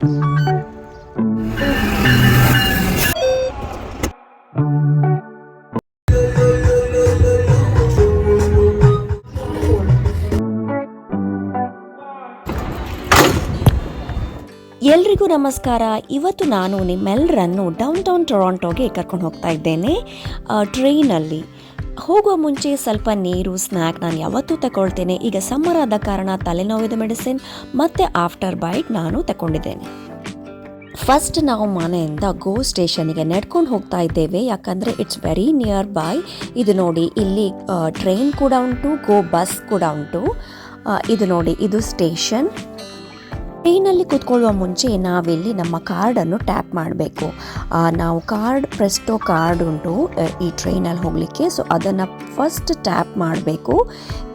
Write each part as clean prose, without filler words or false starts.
ಎಲ್ರಿಗೂ ನಮಸ್ಕಾರ. ಇವತ್ತು ನಾನು ನಿಮ್ಮೆಲ್ಲರನ್ನು ಡೌನ್ ಟೌನ್ ಟೊರಾಂಟೋಗೆ ಕರ್ಕೊಂಡು ಹೋಗ್ತಾ ಇದ್ದೇನೆ ಟ್ರೈನಲ್ಲಿ. ಹೋಗುವ ಮುಂಚೆ ಸ್ವಲ್ಪ ನೀರು, ಸ್ನ್ಯಾಕ್ ನಾನು ಯಾವತ್ತೂ ತಗೊಳ್ತೇನೆ. ಈಗ ಸಮ್ಮರ್ ಆದ ಕಾರಣ ತಲೆನೋವಿದ ಮೆಡಿಸಿನ್ ಮತ್ತು ಆಫ್ಟರ್ ಬೈಟ್ ನಾನು ತಗೊಂಡಿದ್ದೇನೆ. ಫಸ್ಟ್ ನಾವು ಮನೆಯಿಂದ ಗೋ ಸ್ಟೇಷನ್ಗೆ ನಡ್ಕೊಂಡು ಹೋಗ್ತಾ ಇದ್ದೇವೆ, ಯಾಕಂದರೆ ಇಟ್ಸ್ ವೆರಿ ನಿಯರ್ ಬೈ. ಇದು ನೋಡಿ, ಇಲ್ಲಿ ಟ್ರೈನ್ ಕೂಡ ಉಂಟು, ಗೋ ಬಸ್ ಕೂಡ ಉಂಟು. ಇದು ನೋಡಿ, ಇದು ಸ್ಟೇಷನ್. ಟ್ರೈನಲ್ಲಿ ಕೂತ್ಕೊಳ್ಳುವ ಮುಂಚೆ ನಾವಿಲ್ಲಿ ನಮ್ಮ ಕಾರ್ಡನ್ನು ಟ್ಯಾಪ್ ಮಾಡಬೇಕು. ನಾವು ಪ್ರೆಸ್ಟೋ ಕಾರ್ಡ್ ಉಂಟು ಈ ಟ್ರೈನಲ್ಲಿ ಹೋಗಲಿಕ್ಕೆ, ಸೊ ಅದನ್ನು ಫಸ್ಟ್ ಟ್ಯಾಪ್ ಮಾಡಬೇಕು.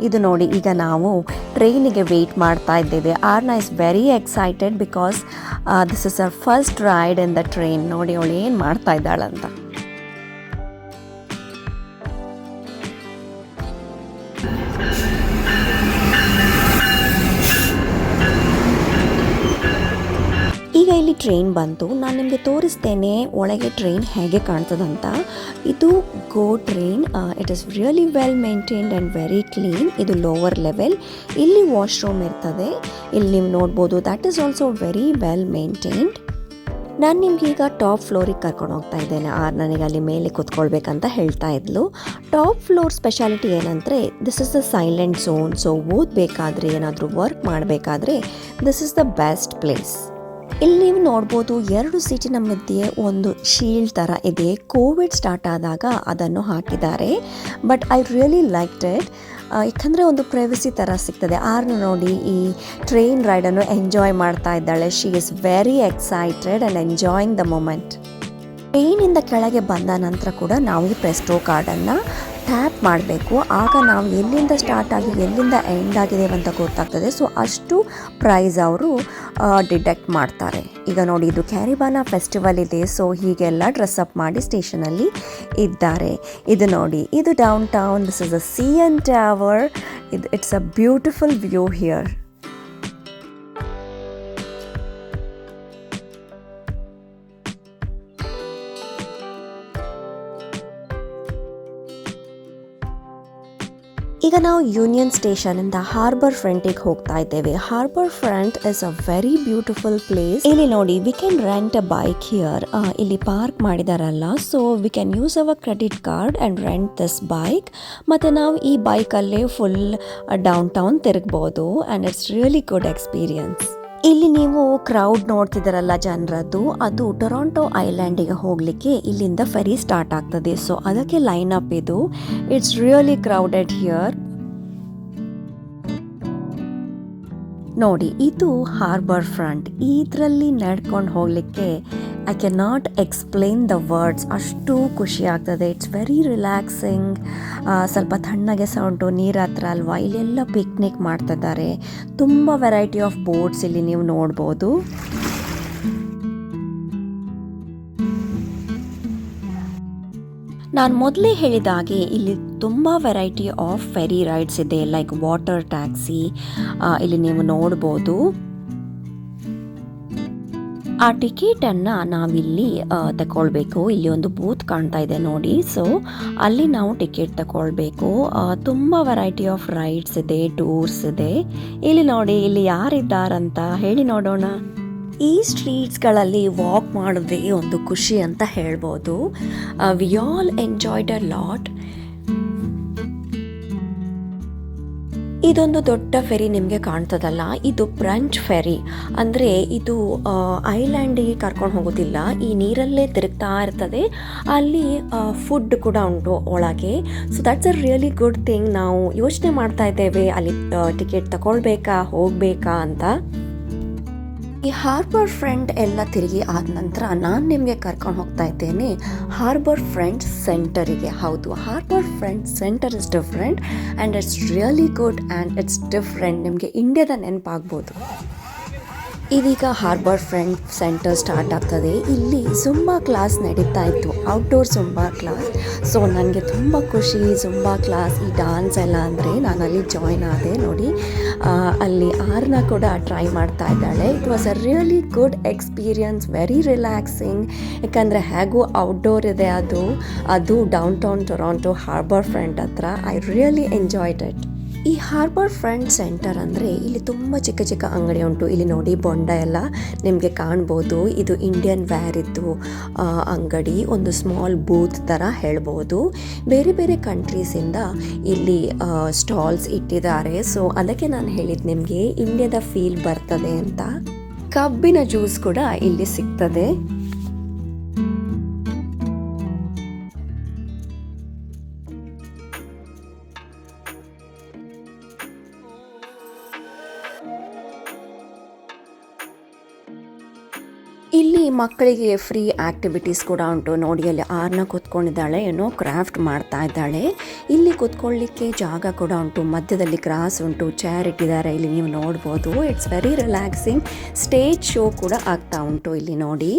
ಇದು ನೋಡಿ, ಈಗ ನಾವು ಟ್ರೈನಿಗೆ ವೆಯ್ಟ್ ಮಾಡ್ತಾ ಇದ್ದೇವೆ. Arna is very excited because this is our first ride in the train. ನೋಡಿ ಅವಳು ಏನು ಮಾಡ್ತಾ ಇದ್ದಾಳಂತ. ಈಗ ಇಲ್ಲಿ ಟ್ರೈನ್ ಬಂತು. ನಾನು ನಿಮಗೆ ತೋರಿಸ್ತೇನೆ ಒಳಗೆ ಟ್ರೈನ್ ಹೇಗೆ ಕಾಣ್ತದಂತ. ಇದು Go train. It is really well maintained and very clean. ಇದು ಲೋವರ್ ಲೆವೆಲ್. ಇಲ್ಲಿ ವಾಶ್ರೂಮ್ ಇರ್ತದೆ, ಇಲ್ಲಿ ನೀವು ನೋಡ್ಬೋದು. That is also very well maintained. ನಾನು ನಿಮ್ಗೆ ಈಗ ಟಾಪ್ ಫ್ಲೋರಿಗೆ ಕರ್ಕೊಂಡು ಹೋಗ್ತಾ ಇದ್ದೇನೆ. ನನಗೆ ಅಲ್ಲಿ ಮೇಲೆ ಕೂತ್ಕೊಳ್ಬೇಕಂತ ಹೇಳ್ತಾ ಇದ್ಲು. ಟಾಪ್ ಫ್ಲೋರ್ ಸ್ಪೆಷಾಲಿಟಿ ಏನಂದರೆ, this is the silent zone. So ಓದಬೇಕಾದ್ರೆ, ಏನಾದರೂ ವರ್ಕ್ ಮಾಡಬೇಕಾದ್ರೆ this is the best place. ಇಲ್ಲಿ ನೀವು ನೋಡ್ಬೋದು, 2 ಸೀಟಿನ ಮಧ್ಯೆ ಒಂದು ಶೀಲ್ಡ್ ಥರ ಇದೆ. ಕೋವಿಡ್ ಸ್ಟಾರ್ಟ್ ಆದಾಗ ಅದನ್ನು ಹಾಕಿದ್ದಾರೆ. But I really liked it, ಯಾಕಂದರೆ ಒಂದು ಪ್ರೈವಸಿ ಥರ ಸಿಗ್ತದೆ. ಆರ್ನ ನೋಡಿ ಈ ಟ್ರೈನ್ ರೈಡನ್ನು ಎಂಜಾಯ್ ಮಾಡ್ತಾ ಇದ್ದಾಳೆ. She is very excited and enjoying the moment. ಟ್ರೈನಿಂದ ಕೆಳಗೆ ಬಂದ ನಂತರ ಕೂಡ ನಾವು ಈ ಪ್ರೆಸ್ಟೋ ಕಾರ್ಡನ್ನು ಟ್ಯಾಪ್ ಮಾಡಬೇಕು. ಆಗ ನಾವು ಎಲ್ಲಿಂದ ಸ್ಟಾರ್ಟ್ ಆಗಿ ಎಲ್ಲಿಂದ ಎಂಡ್ ಆಗಿದ್ದೇವೆ ಅಂತ ಗೊತ್ತಾಗ್ತದೆ. ಸೊ ಅಷ್ಟು ಪ್ರೈಸ್ ಅವರು ಡಿಡಕ್ಟ್ ಮಾಡ್ತಾರೆ. ಈಗ ನೋಡಿ, ಇದು ಕ್ಯಾರಿಬಾನ ಫೆಸ್ಟಿವಲ್ ಇದೆ, ಸೊ ಹೀಗೆಲ್ಲ ಡ್ರೆಸ್ಅಪ್ ಮಾಡಿ ಸ್ಟೇಷನಲ್ಲಿ ಇದ್ದಾರೆ. ಇದು ನೋಡಿ, ಇದು downtown. This is a CN tower. It's a beautiful view here. ಈಗ ನಾವು ಯೂನಿಯನ್ ಸ್ಟೇಷನಿಂದ ಹಾರ್ಬರ್ ಫ್ರಂಟಿಗೆ ಹೋಗ್ತಾ ಇದ್ದೇವೆ. Harbour Front is a very beautiful place. ಇಲ್ಲಿ ನೋಡಿ, we can rent a bike here. ಇಲ್ಲಿ ಪಾರ್ಕ್ ಮಾಡಿದಾರಲ್ಲ, so we can use our credit card and rent this bike. ಮತ್ತು ನಾವು ಈ ಬೈಕಲ್ಲೇ ಫುಲ್ ಡೌನ್ ಟೌನ್ ತಿರುಗ್ಬೋದು and it's really good experience. ಇಲ್ಲಿ ನೀವು ಕ್ರೌಡ್ ನೋಡ್ತಿದ್ದಾರಲ್ಲ ಜನರದ್ದು, ಅದು ಟೊರಾಂಟೋ ಐಲ್ಯಾಂಡಿಗೆ ಹೋಗಲಿಕ್ಕೆ ಇಲ್ಲಿಂದ ಫೆರಿ ಸ್ಟಾರ್ಟ್ ಆಗ್ತದೆ. ಸೊ ಅದಕ್ಕೆ ಲೈನ್ ಅಪ್ ಇದು. It's really crowded here. ನೋಡಿ, ಇದು ಹಾರ್ಬರ್ ಫ್ರಂಟ್. ಇದರಲ್ಲಿ ನಡ್ಕೊಂಡು ಹೋಗಲಿಕ್ಕೆ I can not explain the words. ಅಷ್ಟು ಖುಷಿ ಆಗ್ತದೆ. It's very relaxing. ಸ್ವಲ್ಪ ತಣ್ಣಗೆ ಸಹ ಉಂಟು. ನೀರ ಹತ್ರ ಅಲ್ವಾ, ಇಲ್ಲೆಲ್ಲ ಪಿಕ್ನಿಕ್ ಮಾಡ್ತಿದ್ದಾರೆ. ತುಂಬ ವೆರೈಟಿ ಆಫ್ ಬೋಟ್ಸ್ ಇಲ್ಲಿ ನೀವು ನೋಡ್ಬೋದು. ನಾನು ಮೊದಲೇ ಹೇಳಿದ ಹಾಗೆ ಇಲ್ಲಿ ತುಂಬ ವೆರೈಟಿ ಆಫ್ ಫೆರಿ ರೈಡ್ಸ್ ಇದೆ, ಲೈಕ್ ವಾಟರ್ ಟ್ಯಾಕ್ಸಿ. ಇಲ್ಲಿ ನೀವು ನೋಡ್ಬೋದು. ಆ ಟಿಕೆಟನ್ನು ನಾವಿಲ್ಲಿ ತಗೊಳ್ಬೇಕು. ಇಲ್ಲಿ ಒಂದು ಬೂತ್ ಕಾಣ್ತಾ ಇದೆ ನೋಡಿ. ಸೊ ಅಲ್ಲಿ ನಾವು ಟಿಕೆಟ್ ತಗೊಳ್ಬೇಕು. ತುಂಬ ವೆರೈಟಿ ಆಫ್ ರೈಡ್ಸ್ ಇದೆ, ಟೂರ್ಸ್ ಇದೆ. ಇಲ್ಲಿ ನೋಡಿ, ಇಲ್ಲಿ ಯಾರಿದ್ದಾರಂತ ಹೇಳಿ ನೋಡೋಣ. ಈ ಸ್ಟ್ರೀಟ್ಸ್ಗಳಲ್ಲಿ ವಾಕ್ ಮಾಡೋದೇ ಒಂದು ಖುಷಿ ಅಂತ ಹೇಳ್ಬೋದು. We all enjoyed a lot. ಇದೊಂದು ದೊಡ್ಡ ಫೆರಿ ನಿಮಗೆ ಕಾಣ್ತದಲ್ಲ, ಇದು ಫ್ರೆಂಚ್ ಫೆರಿ. ಅಂದರೆ ಇದು ಐಲ್ಯಾಂಡಿಗೆ ಕರ್ಕೊಂಡು ಹೋಗೋದಿಲ್ಲ, ಈ ನೀರಲ್ಲೇ ತಿರುಗ್ತಾ ಇರ್ತದೆ. ಅಲ್ಲಿ ಫುಡ್ ಕೂಡ ಉಂಟು ಒಳಗೆ. So that's a really good thing. ನಾವು ಯೋಚನೆ ಮಾಡ್ತಾ ಇದ್ದೇವೆ ಅಲ್ಲಿ ಟಿಕೆಟ್ ತಗೊಳ್ಬೇಕಾ ಹೋಗಬೇಕಾ ಅಂತ. ಈ ಹಾರ್ಬರ್ ಫ್ರಂಟ್ ಎಲ್ಲ ತಿರುಗಿ ಆದ ನಂತರ ನಾನು ನಿಮಗೆ ಕರ್ಕೊಂಡು ಹೋಗ್ತಾ ಇದ್ದೇನೆ ಹಾರ್ಬರ್ ಫ್ರಂಟ್ ಸೆಂಟರಿಗೆ. ಹೌದು, Harbour Front Centre is different and it's really good and it's different. ನಿಮಗೆ ಇಂಡಿಯಾದ ನೆನಪಾಗ್ಬೋದು. ಇದೀಗ ಹಾರ್ಬರ್ ಫ್ರಂಟ್ ಸೆಂಟರ್ ಸ್ಟಾರ್ಟ್ ಆಗ್ತದೆ. ಇಲ್ಲಿ ಜುಂಬಾ ಕ್ಲಾಸ್ ನಡೀತಾ ಇತ್ತು, ಔಟ್ಡೋರ್ ಜುಂಬಾ ಕ್ಲಾಸ್. ಸೊ ನನಗೆ ತುಂಬ ಖುಷಿ ಜುಂಬಾ ಕ್ಲಾಸ್, ಈ ಡಾನ್ಸ್ ಎಲ್ಲ ಅಂದರೆ ನಾನು ಅಲ್ಲಿ ಜಾಯ್ನ್ ಆದೆ. ನೋಡಿ ಅಲ್ಲಿ ಆರ್ನ ಕೂಡ ಟ್ರೈ ಮಾಡ್ತಾ ಇದ್ದಾಳೆ. It was a really good experience, very relaxing. ಯಾಕಂದರೆ ಹೇಗೂ ಔಟ್ಡೋರ್ ಇದೆ, ಅದು downtown Toronto Harbour Front ಹತ್ರ. I really enjoyed it. ಈ ಹಾರ್ಬರ್ ಫ್ರಂಟ್ ಸೆಂಟರ್ ಅಂದರೆ ಇಲ್ಲಿ ತುಂಬ ಚಿಕ್ಕ ಚಿಕ್ಕ ಅಂಗಡಿ ಉಂಟು. ಇಲ್ಲಿ ನೋಡಿ ಬೊಂಡ ಎಲ್ಲ ನಿಮಗೆ ಕಾಣ್ಬೋದು. ಇದು ಇಂಡಿಯನ್ ವ್ಯಾರ್ ಇದ್ದು ಅಂಗಡಿ, ಒಂದು ಸ್ಮಾಲ್ ಬೂತ್ ಥರ ಹೇಳ್ಬೋದು. ಬೇರೆ ಬೇರೆ ಕಂಟ್ರೀಸಿಂದ ಇಲ್ಲಿ ಸ್ಟಾಲ್ಸ್ ಇಟ್ಟಿದ್ದಾರೆ. ಸೊ ಅದಕ್ಕೆ ನಾನು ಹೇಳಿದ್ದು ನಿಮಗೆ ಇಂಡಿಯಾದ ಫೀಲ್ ಬರ್ತದೆ ಅಂತ. ಕಬ್ಬಿನ ಜ್ಯೂಸ್ ಕೂಡ ಇಲ್ಲಿ ಸಿಗ್ತದೆ. ಇಲ್ಲಿ ಮಕ್ಕಳಿಗೆ ಫ್ರೀ ಆ್ಯಕ್ಟಿವಿಟೀಸ್ ಕೂಡ ಉಂಟು. ನೋಡಿ ಅಲ್ಲಿ ಆರ್ನ ಕೂತ್ಕೊಂಡಿದ್ದಾಳೆ, ಏನೋ ಕ್ರಾಫ್ಟ್ ಮಾಡ್ತಾ ಇದ್ದಾಳೆ. ಇಲ್ಲಿ ಕೂತ್ಕೊಳ್ಳಿಕ್ಕೆ ಜಾಗ ಕೂಡ ಉಂಟು, ಮಧ್ಯದಲ್ಲಿ ಗ್ರಾಸ್ ಉಂಟು, ಚೇರ್ ಇಟ್ಟಿದ್ದಾರೆ, ಇಲ್ಲಿ ನೀವು ನೋಡ್ಬೋದು. It's very relaxing. Stage show ಕೂಡ ಆಗ್ತಾ ಉಂಟು ಇಲ್ಲಿ ನೋಡಿ.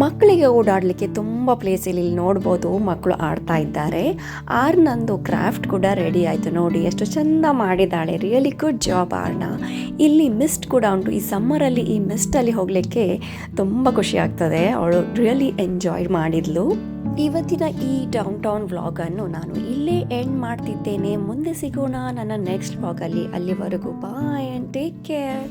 ಮಕ್ಕಳಿಗೆ ಓಡಾಡಲಿಕ್ಕೆ ತುಂಬ ಪ್ಲೇಸ್ ಇಲ್ಲಿ ನೋಡ್ಬೋದು, ಮಕ್ಕಳು ಆಡ್ತಾ ಇದ್ದಾರೆ. ಆರ್ನಂದು ಕ್ರಾಫ್ಟ್ ಕೂಡ ರೆಡಿ ಆಯಿತು. ನೋಡಿ ಎಷ್ಟು ಚೆಂದ ಮಾಡಿದ್ದಾಳೆ, ರಿಯಲಿ ಗುಡ್ ಜಾಬ್ ಆರ್ನ. ಇಲ್ಲಿ ಮಿಸ್ಟ್ ಕೂಡ ಉಂಟು. ಈ ಸಮ್ಮರಲ್ಲಿ ಈ ಮಿಸ್ಟಲ್ಲಿ ಹೋಗಲಿಕ್ಕೆ ತುಂಬ ಖುಷಿ ಆಗ್ತದೆ. ಅವಳು ರಿಯಲಿ ಎಂಜಾಯ್ ಮಾಡಿದ್ಲು. ಇವತ್ತಿನ ಈ ಡೌನ್ ಟೌನ್ ವ್ಲಾಗನ್ನು ನಾನು ಇಲ್ಲೇ ಎಂಡ್ ಮಾಡ್ತಿದ್ದೇನೆ. ಮುಂದೆ ಸಿಗೋಣ ನನ್ನ ನೆಕ್ಸ್ಟ್ ವ್ಲಾಗಲ್ಲಿ. ಅಲ್ಲಿವರೆಗೂ ಬಾಯ್ ಆ್ಯಂಡ್ ಟೇಕ್ ಕೇರ್.